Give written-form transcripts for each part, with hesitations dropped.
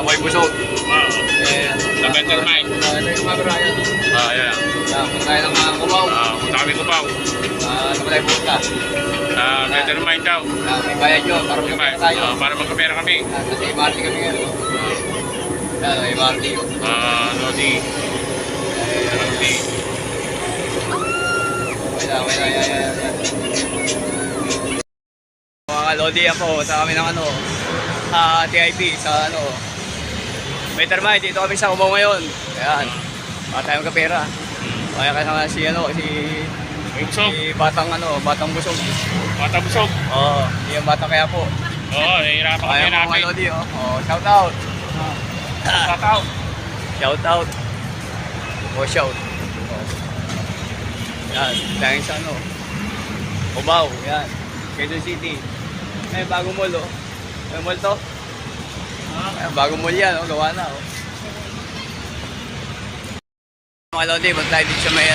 Way Busog. Sa Better Mind. Ito yung mga Brian. Ayan. Punta tayo ng mga Kubaw. Punta kami Cubao. Sa Malay Punta. Sa Better Mind daw. May bayad yun para magkapera tayo. Para magkapera kami. Kasi MRT kami ngayon. MRT yun. Lodi. Lodi. Yan. Mga Lodi ako sa kami ng TIP sa Better Mind. Dito kami sa Cubao ngayon. Ayan. Para tayong kapera. Kaya kasama si Busog. si Batang Busog. Batang Busog. Oo, yung Batang kaya po. Oo, nahihirapan kami Kaya namin. mga Lodi, shout out. Shout out. Shout out. Shout. Yan, dahil sa Cubao, yan. Quezon City. Ay, bagong mall, May mall to. Bagong mall yan, gawa na, Mga Lodi, mag tayo dito sa may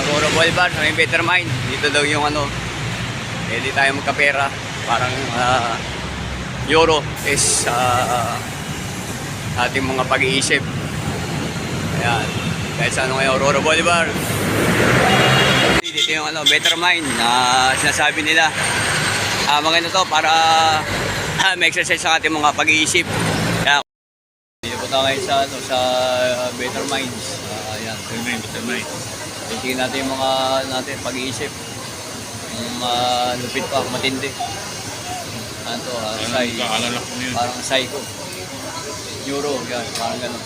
Roro Boulevard, sa may Better Mind. Dito daw yung di tayo magkapera. Parang euro is ating mga pag-iisip. Ayan. Kahit sa ngayon, Roro Boulevard. Dito yung Better Mind na sinasabi nila. Maganda to para may exercise sa ating mga pag-iisip. Ayan. Dito po tayo sa Better Minds. Ayan. Better Mind. Tingnan natin yung mga pag-iisip. Yung lupit pa, matindi. Ano to, parang psycho. Euro, yan, parang gano'n.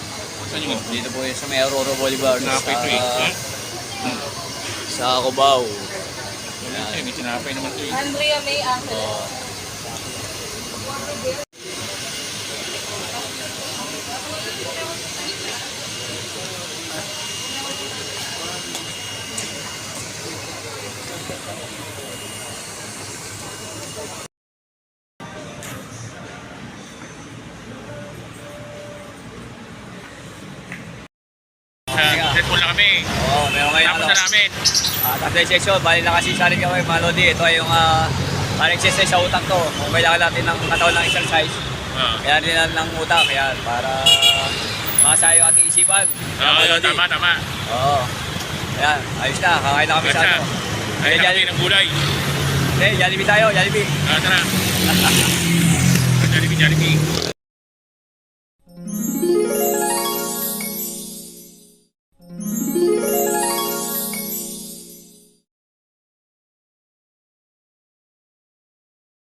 Dito po sa may Aurora Boulevard sa Cubao. May sinapay naman ito. Andrea May Angel. Cellphone lang kami. Oo, meron kayo Tapos na namin. Tatay session, bali na kasi saling kami mga Lodi. Ito ay yung parang exercise sa utak to. Kung kailangan natin ng katawan ng exercise, kaya din ng utak. Kaya para masaya yung ating isipan. Tama. Oo. Ayan, ayos na. Kakain na kami sa Kaya na kami ng gulay. Jollibee tayo, Jollibee. Tara. Jollibee.